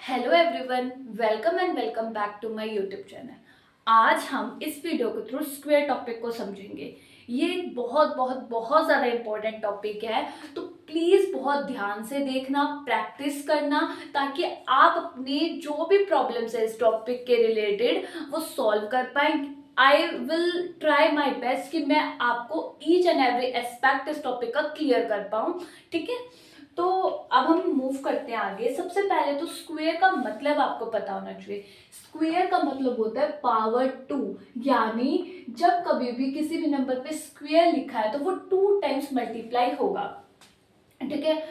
Hello everyone, welcome and welcome back to my YouTube channel. आज हम इस video के थ्रू स्क्वायर टॉपिक को समझेंगे। ये एक बहुत बहुत बहुत ज़्यादा इम्पोर्टेंट टॉपिक है, तो प्लीज़ बहुत ध्यान से देखना, प्रैक्टिस करना, ताकि आप अपनी जो भी प्रॉब्लम्स है इस टॉपिक के रिलेटेड वो सॉल्व कर पाए। I will try my best कि मैं आपको ईच एंड एवरी एस्पेक्ट इस टॉपिक का क्लियर कर पाऊँ। ठीक है, तो अब हम मूव करते हैं आगे। सबसे पहले तो स्क्वायर का मतलब आपको पता होना चाहिए। स्क्वायर का मतलब होता है पावर 2, यानी जब कभी भी किसी भी नंबर पे स्क्वायर लिखा है तो वो 2 टाइम्स मल्टीप्लाई होगा। ठीक है,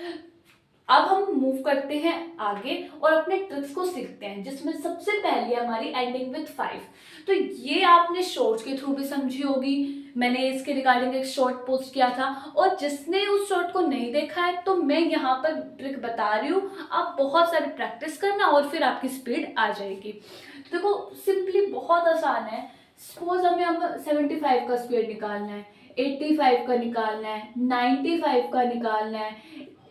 अब हम मूव करते हैं आगे और अपने ट्रिक्स को सीखते हैं, जिसमें सबसे पहले हमारी एंडिंग विथ 5। तो ये आपने शॉर्ट्स के थ्रू भी समझी होगी। मैंने इसके रिगार्डिंग एक शॉर्ट पोस्ट किया था, और जिसने उस शॉर्ट को नहीं देखा है तो मैं यहाँ पर ट्रिक बता रही हूँ। आप बहुत सारी प्रैक्टिस करना और फिर आपकी स्पीड आ जाएगी। तो देखो, सिंपली बहुत आसान है। सपोज हमें 75 का स्क्वायर निकालना है, 85 का निकालना है, 95 का निकालना है,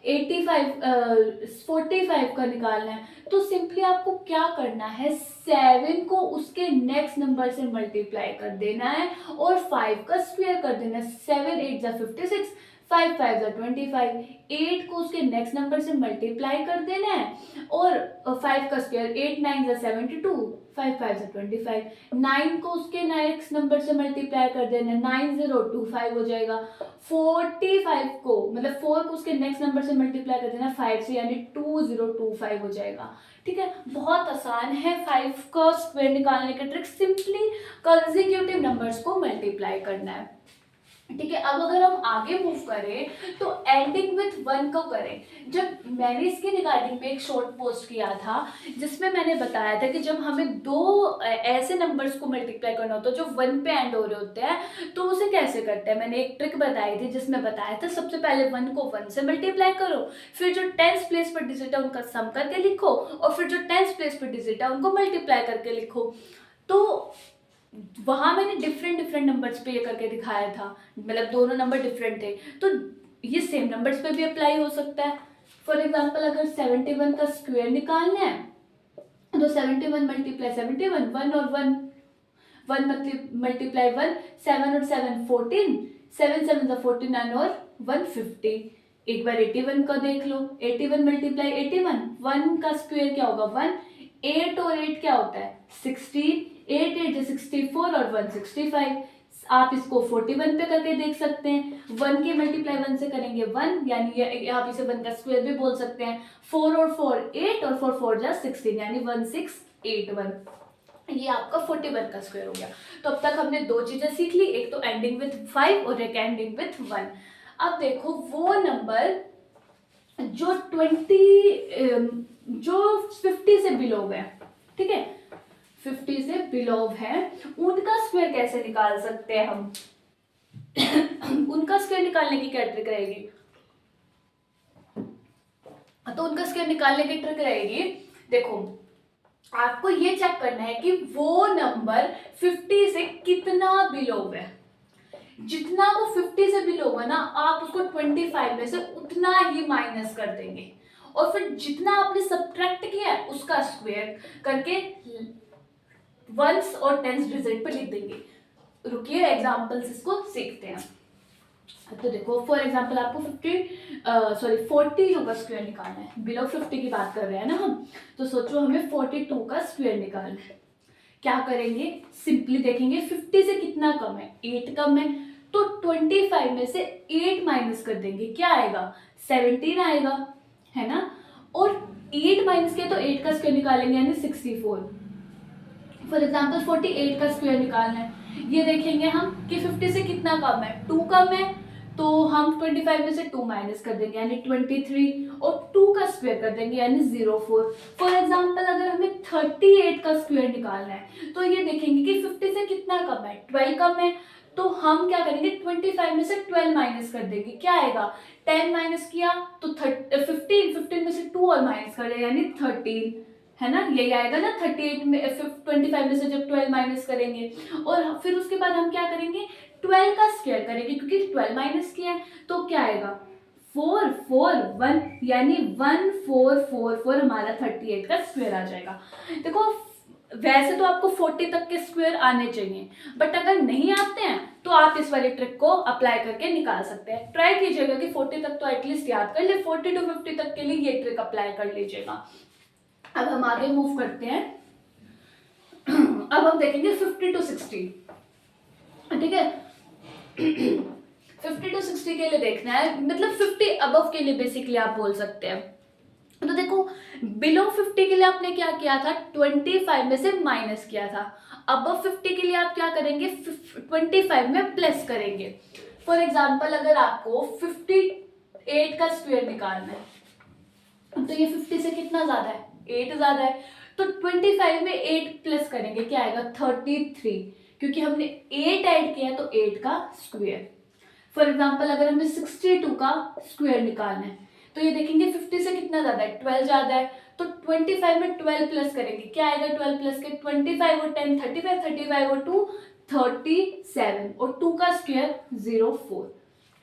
45 का निकालना है। तो सिंपली आपको क्या करना है, 7 को उसके नेक्स्ट नंबर से मल्टीप्लाई कर देना है और 5 का स्क्वायर कर देना है। 7 8 जा 56, 5 5 जा 25। 8 को उसके नेक्स्ट नंबर से मल्टीप्लाई कर देना है और 5 का स्क्वायर, 8 9 जा 72, 5 5 जा 25। 9 को उसके नेक्स्ट नंबर से मल्टीप्लाई कर देना है, 9025 हो जाएगा। 45 को मतलब 4 को उसके नेक्स्ट नंबर से मल्टीप्लाई कर देना 5 से, यानी 2025 हो जाएगा। ठीक है, बहुत आसान है 5 का स्क्वायर निकालने का ट्रिक। सिंपली कंसेक्यूटिव नंबर्स को मल्टीप्लाई करना है। ठीक है, अब अगर हम आगे मूव करें तो एंडिंग विथ 1 को करें। जब मैंने इसके रिगार्डिंग पे एक शॉर्ट पोस्ट किया था, जिसमें मैंने बताया था कि जब हमें दो ऐसे नंबर्स को मल्टीप्लाई करना होता है जो 1 पे एंड हो रहे होते हैं, तो उसे कैसे करते हैं। मैंने एक ट्रिक बताई थी जिसमें बताया था सबसे पहले 1 को 1 से मल्टीप्लाई करो, फिर जो 10th प्लेस पर डिजिट है उनका सम करके लिखो, और फिर जो 10th प्लेस पर डिजिट है उनको मल्टीप्लाई करके लिखो। तो वहां मैंने डिफरेंट डिफरेंट नंबर्स पे ये करके दिखाया था, मतलब दोनों नंबर डिफरेंट थे। तो ये सेम नंबर्स पे भी अप्लाई हो सकता है। फॉर एग्जांपल, अगर 71 का स्क्वायर निकालना है तो 71 मल्टीप्लाई 71, 1 और 1, 1 मल्टीप्लाई 1, 7 और 7 14, 7 7 का 49 और 150। एक बार 81 का देख लो, 81 मल्टीप्लाई 81, 1 का स्क्वायर क्या होगा 1, 8 और 8 क्या होता है 16, 8 8 64 और 165। आप इसको 41 पे करके देख सकते हैं। 1 के मल्टीप्लाई 1 से करेंगे 1, यानी आप इसे 1 का स्क्वायर भी बोल सकते हैं। 4 और 4 8 और 4 4 जा 16, यानी 1681। ये आपका 41 का स्क्वायर हो गया। तो अब तक हमने दो चीजें सीख ली, एक तो एंडिंग विथ 5 और एक एंडिंग विथ 1। अब देखो, वो नंबर जो 50 से बिलो है, ठीक है, 50 से बिलो है, उनका स्क्वायर कैसे निकाल सकते हैं हम। उनका स्क्वायर निकालने की क्या ट्रिक रहेगी, तो उनका स्क्वायर निकालने की ट्रिक रहेगी, देखो आपको ये चेक करना है कि वो नंबर 50 से कितना बिलो है। जितना वो 50 से बिलो होगा ना, आप उसको 25 में से उतना ही माइनस कर देंगे, और फिर जितना आपने सब्ट्रैक्ट किया है उसका स्क्वायर करके वंस और टेंस डिजिट पर लिख देंगे। रुकिए, एग्जांपल्स इसको सीखते हैं। तो देखो, फॉर एग्जांपल आपको 42 का स्क्वायर निकालना है। बिलो 50 की बात कर रहे हैं ना हम, तो सोचो हमें 42 का स्क्वायर निकालना है। क्या करेंगे, सिंपली देखेंगे 50 से कितना कम है, 8 कम है, तो 25 में से 8 माइनस कर देंगे, क्या आएगा 17 आएगा, है ना। और 8 माइनस किया तो 8 का स्क्वायर निकालेंगे, यानी 64। फॉर एग्जाम्पल 48 का स्क्वायर निकालना है। ये देखेंगे हम कि 50 से कितना कम है, 2 कम है, तो हम 25 में से 2 माइनस कर देंगे, यानी 23, और 2 का स्क्वायर कर देंगे, यानी 04। फॉर एग्जाम्पल, अगर हमें 38 का स्क्वायर निकालना है तो ये देखेंगे कि 50 से कितना कम है, 12 कम है, तो हम क्या करेंगे 25 में से 12 माइनस कर देंगे, क्या आएगा 10 माइनस किया तो 15 में से 2 और माइनस कर देंगे, यानी 13, है ना। यही आएगा ना 38 में 25 में से जब 12 माइनस करेंगे, और फिर उसके बाद हम क्या करेंगे 12 का स्क्वायर करेंगे, क्योंकि 12 माइनस किया है तो क्या आएगा 441 यानी 1444 हमारा 38 का स्क्वायर आ जाएगा। देखो वैसे तो आपको 40 तक के स्क्वायर आने चाहिए, बट अगर नहीं आते हैं तो आप इस वाली ट्रिक को अप्लाई करके निकाल सकते हैं। ट्राई कीजिएगा कि 40 तक तो एटलीस्ट याद कर ले, 40 to 50 तक के लिए ये ट्रिक अप्लाई कर लीजिएगा। अब हम आगे मूव करते हैं। अब हम देखेंगे 50 to 60, ठीक है। 50 to 60 के लिए देखना है, मतलब 50 अबव के लिए बेसिकली आप बोल सकते हैं। तो देखो बिलो 50 के लिए आपने क्या किया था, 25 में से माइनस किया था। अबव 50 के लिए आप क्या करेंगे, 25 में प्लस करेंगे। फॉर एग्जाम्पल अगर आपको 58 का स्क्वायर निकालना है तो ये 50 से कितना ज्यादा है, 8 ज्यादा है, तो 25 में 8 प्लस करेंगे, क्या आएगा 33, क्योंकि हमने 8 ऐड किया तो 8 का स्क्वायर। फॉर एग्जाम्पल अगर हमें 62 का स्क्वायर निकालना है तो ये देखेंगे 50 से कितना ज्यादा है, 12 ज्यादा है, तो 25 में 12 प्लस करेंगे, क्या आएगा 12 प्लस के 25 और 10 35, 35 और 2 37 और 2 का स्क्वायर 04।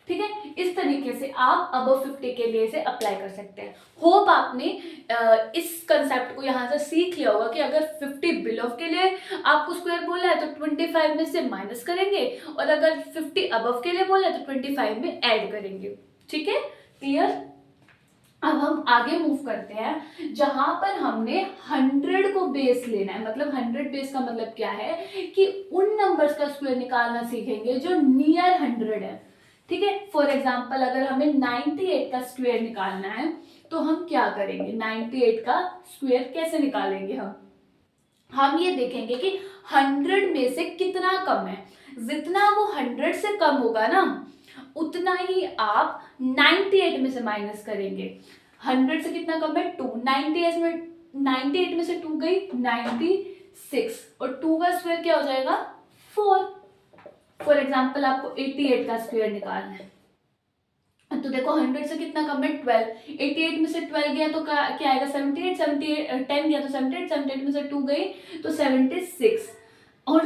ठीक है, इस तरीके से आप अबव 50 के लिए इसे अप्लाई कर सकते हैं। होप आपने इस कंसेप्ट को यहाँ से सीख लिया होगा कि अगर 50 बिलो के लिए आपको स्क्वायर बोला है तो 25 में से माइनस करेंगे, और अगर 50 अबव के लिए बोला है तो 25 में ऐड करेंगे। ठीक है, क्लियर। अब हम आगे मूव करते हैं जहां पर हमने 100 को बेस लेना है। मतलब 100 बेस का मतलब क्या है कि उन नंबर्स का स्क्वायर निकालना सीखेंगे जो नियर 100 है। ठीक है, फॉर एग्जाम्पल अगर हमें 98 का स्क्वायर निकालना है तो हम क्या करेंगे, 98 का स्क्वायर कैसे निकालेंगे, हम ये देखेंगे कि 100 में से कितना कम है। जितना वो 100 से कम होगा ना उतना ही आप 98 में से माइनस करेंगे। 100 से कितना कम है 2, 98 में से 2 गई 96, और 2 का स्क्वायर क्या हो जाएगा 4। फॉर एग्जाम्पल आपको 88 का स्क्वायर निकालना है तो देखो 100 से कितना कम है 12, 88 में से 12 गया तो क्या आएगा 78, 10 गया तो 78, 78 में से 2 गई तो 76, और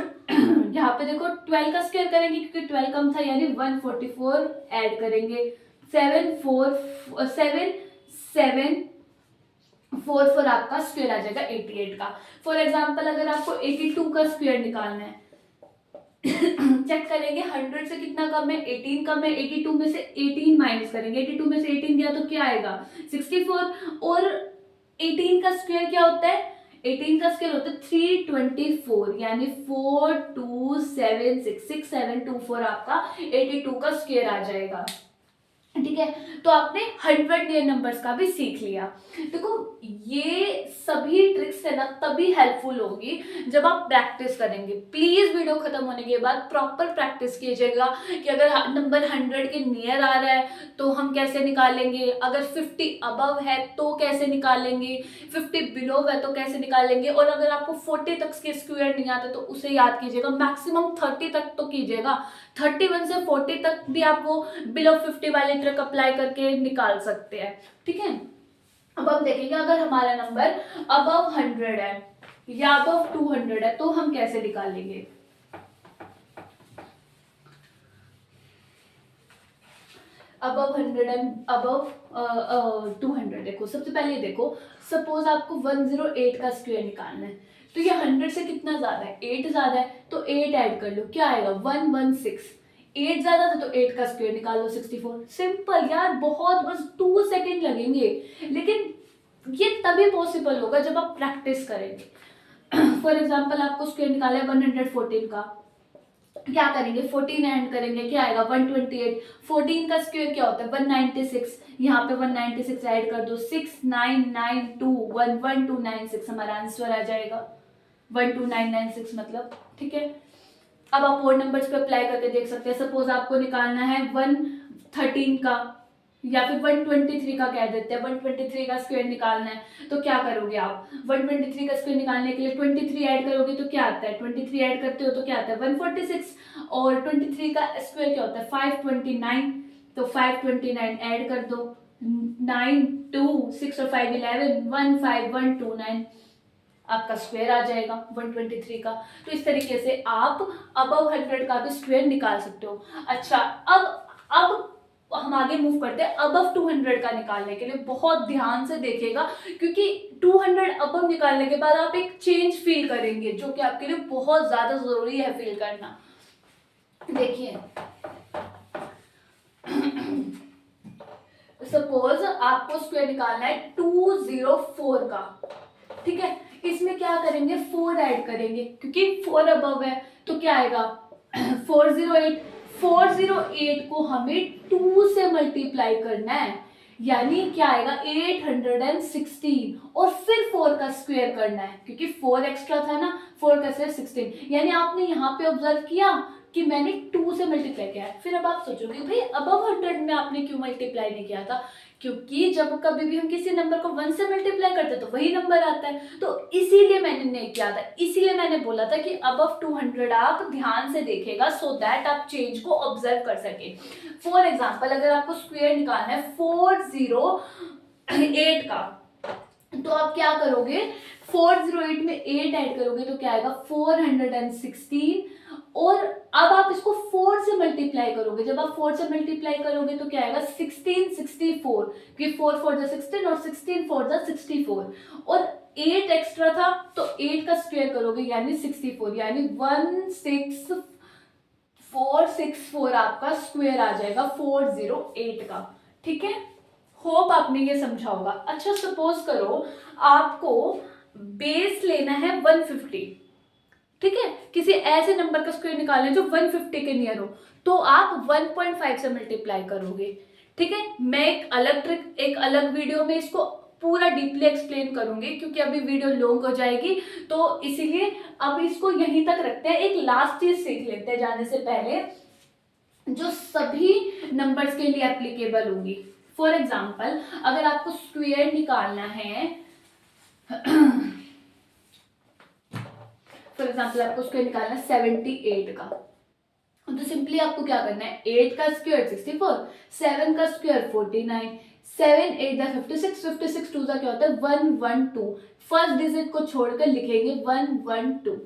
यहाँ पे देखो 12 का स्क्वायर करेंगे क्योंकि 12 कम था यानी 144 ऐड करेंगे, 7744 आपका स्क्वायर आ जाएगा 88 का। फॉर एग्जाम्पल अगर आपको 82 का स्क्वायर निकालना है चेक करेंगे 100 से कितना कम है 18 कम है, 82 में से 18 माइनस करेंगे, 82 में से 18 गया तो क्या आएगा 64, और 18 का स्क्वायर क्या होता है, 18 का स्क्वायर होता है 324 यानी 42766724 आपका 82 का स्क्वायर आ जाएगा। ठीक है, तो आपने 100 नियर नंबर्स का भी सीख लिया। देखो ये सभी ट्रिक्स है ना तभी हेल्पफुल होगी जब आप प्रैक्टिस करेंगे। प्लीज वीडियो खत्म होने के बाद प्रॉपर प्रैक्टिस कीजिएगा कि अगर नंबर 100 के नियर आ रहा है तो हम कैसे निकालेंगे, अगर 50 अबव है तो कैसे निकालेंगे, 50 बिलो है तो कैसे निकालेंगे, और अगर आपको 40 तक के स्क्वायर नहीं आते तो उसे याद कीजिएगा, मैक्सिमम 30 तक तो कीजिएगा, 31 से 40 तक भी आप वो बिलो 50 वाले ट्रिक अप्लाई करके निकाल सकते हैं। ठीक है, अब हम देखेंगे अगर हमारा नंबर अबव 100 है या अबव 200 है तो हम कैसे निकालेंगे। अबव 100 एंड अबव 200, देखो सबसे पहले देखो सपोज आपको 108 का स्क्वायर निकालना है तो ये 100 से कितना ज्यादा है 8 ज्यादा है, तो 8 ऐड कर लो, क्या आएगा 116, 8 ज्यादा था तो 8 का स्क्वायर निकाल लो 64। सिंपल यार, बहुत बस 2 सेकेंड लगेंगे, लेकिन ये तभी पॉसिबल होगा जब आप प्रैक्टिस करेंगे। फॉर एग्जाम्पल आपको स्क्वायर निकाला है 114 का, क्या करेंगे 14 ऐड करेंगे, क्या आएगा 128, 14 का स्क्वायर क्या होता है 196, यहाँ पे 196 ऐड कर दो 6992111296 हमारा आंसर आ जाएगा 12996 मतलब। ठीक है, अब आप और नंबर्स पे अप्लाई करके देख सकते हैं। सपोज आपको निकालना है 113 का या फिर 123 का कह देते हैं, 123 का स्क्वायर निकालना है तो क्या करोगे आप 123 का स्क्वायर निकालने के लिए 23 ऐड करोगे तो क्या आता है 23 ऐड करते हो तो क्या आता है 146, और 23 का स्क्वायर क्या होता है 529, तो 529 ऐड कर दो 9 2 6 और 5 11 15129 आपका स्क्वायर आ जाएगा 123 का। तो इस तरीके से आप अबव 100 का भी स्क्वायर निकाल सकते हो। अच्छा, अब हम आगे मूव करते हैं अबव 200 का निकालने के लिए। बहुत ध्यान से देखिएगा, क्योंकि 200 अबव निकालने के बाद आप एक चेंज फील करेंगे, जो कि आपके लिए बहुत ज्यादा जरूरी है फील करना। देखिए सपोज आपको स्क्वायर निकालना है 204 का, ठीक है। इसमें क्या करेंगे, 4 ऐड करेंगे, क्योंकि 4 अबव है तो क्या आएगा 408। 408 को हमें 2 से मल्टीप्लाई करना है, यानी क्या आएगा 816, और फिर 4 का स्क्वायर करना है, क्योंकि 4 एक्स्ट्रा था ना, 4 का स्क्वायर 16। यानी आपने यहाँ पे ऑब्जर्व किया कि मैंने 2 से मल्टीप्लाई किया है। फिर अब आप सोचोगे भाई अबव 100 में आपने क्यों मल्टीप्लाई नहीं किया था, क्योंकि जब कभी भी हम किसी नंबर को 1 से मल्टीप्लाई करते हैं तो वही नंबर आता है, तो इसीलिए मैंने नहीं किया था। इसीलिए मैंने बोला था कि अबव 200 आप ध्यान से देखेगा, सो दैट आप चेंज को ऑब्जर्व कर सके। फॉर एग्जाम्पल अगर आपको स्क्वायर निकालना है 408 का, तो आप क्या करोगे, 408 में 8 ऐड करोगे तो क्या आएगा 416, और अब आप इसको 4 से मल्टीप्लाई करोगे। जब आप 4 से मल्टीप्लाई करोगे तो क्या आएगा 1664, क्योंकि 4 4 जा 16 और 16 4 जा 64, और 8 एक्स्ट्रा था तो 8 का स्क्वायर करोगे यानी 64, यानी 16464 आपका स्क्वायर आ जाएगा 408 का, ठीक है। होप आपने ये समझा होगा। अच्छा सपोज करो आपको बेस लेना है 150, ठीक है, किसी ऐसे नंबर का स्क्वायर निकालना है जो 150 के नियर हो, तो आप 1.5 से मल्टीप्लाई करोगे, ठीक है। मैं एक अलग ट्रिक, एक अलग वीडियो में इसको पूरा डीपली एक्सप्लेन करूंगी, क्योंकि अभी वीडियो लॉन्ग हो जाएगी, तो इसीलिए अब इसको यहीं तक रखते हैं। एक लास्ट चीज सीख लेते हैं जाने से पहले, जो सभी नंबर्स के लिए एप्लीकेबल होगी। फॉर एग्जाम्पल अगर आपको स्क्वायर निकालना है फॉर एग्जाम्पल आपको स्क्वायर निकालना है 78 का, तो सिंपली आपको क्या करना है, 8 का स्क्वायर 64, 7 का स्क्वायर 49, 7 8 जा 56, 56 2 जा क्या होता है 112। फर्स्ट डिजिट को छोड़कर लिखेंगे 112,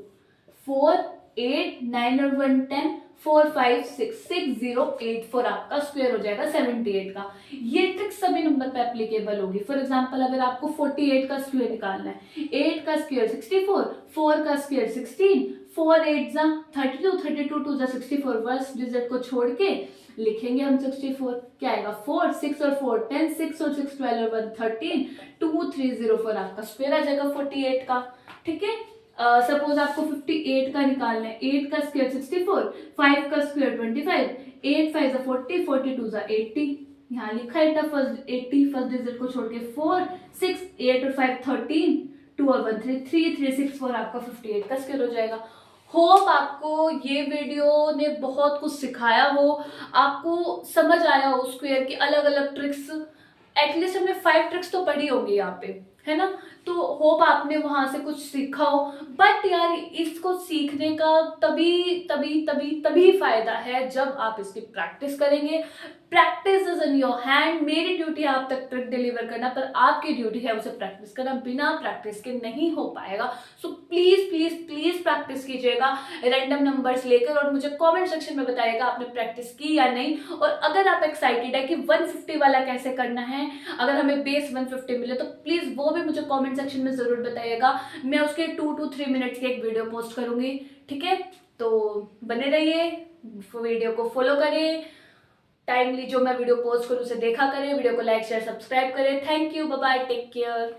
4 8 9 और 1 10, 4 5 6 6 0 8 4 आपका स्क्वायर हो जाएगा 78 का। ये ट्रिक सभी नंबर पे एप्लीकेबल होगी। फॉर एग्जांपल अगर आपको 48 का स्क्वायर निकालना है, 8 का स्क्वायर 64, 4 का स्क्वायर 16, 4 8 जा 32, 32 2 जा 64, फर्स्ट डिजिट को छोड़ के लिखेंगे हम 64, क्या आएगा 4 6 और 4 10, 6 और 6 12 और 1 13, 2 3 0 4 आपका स्क्वायर आ जाएगा 48 का, ठीक है। सपोज आपको 58 का निकालना है, 8 का स्क्वायर 64, 5 का स्क्वायर 25, 8 5 जा 40, 42 जा 80, यहाँ लिखा है फर्स्ट 80, फर्स्ट डिजिट को छोड़ के 4 6 8 और 5 13, 2 और 1 3 3 3 6 4 आपका 58 का स्क्वायर हो जाएगा। होप आपको ये वीडियो ने बहुत कुछ सिखाया हो, आपको समझ आया हो स्क्वायर की अलग अलग ट्रिक्स। एटलीस्ट हमने 5 ट्रिक्स तो पढ़ी होंगी यहाँ पे, है ना, तो होप आपने वहां से कुछ सीखा हो। बट यार इसको सीखने का तभी तभी तभी तभी फायदा है जब आप इसकी प्रैक्टिस करेंगे। Practice is in your hand. मेरी ड्यूटी है आप तक ट्रिक डिलीवर करना, पर आपकी ड्यूटी है उसे प्रैक्टिस करना। बिना प्रैक्टिस के नहीं हो पाएगा। So please please please practice कीजिएगा रैंडम नंबर्स लेकर, और मुझे कमेंट सेक्शन में बताइएगा आपने प्रैक्टिस की या नहीं। और अगर आप एक्साइटेड है कि 150 वाला कैसे करना है, अगर हमें बेस 150 मिले, तो प्लीज वो भी मुझे कमेंट सेक्शन में जरूर बताइएगा। मैं उसके 2 to 3 मिनट्स की एक वीडियो पोस्ट करूंगी, ठीक है। तो बने रहिए, वीडियो को फॉलो करें, टाइमली जो मैं वीडियो पोस्ट करूँ उसे देखा करें, वीडियो को लाइक शेयर सब्सक्राइब करें। Thank you, bye bye, take care.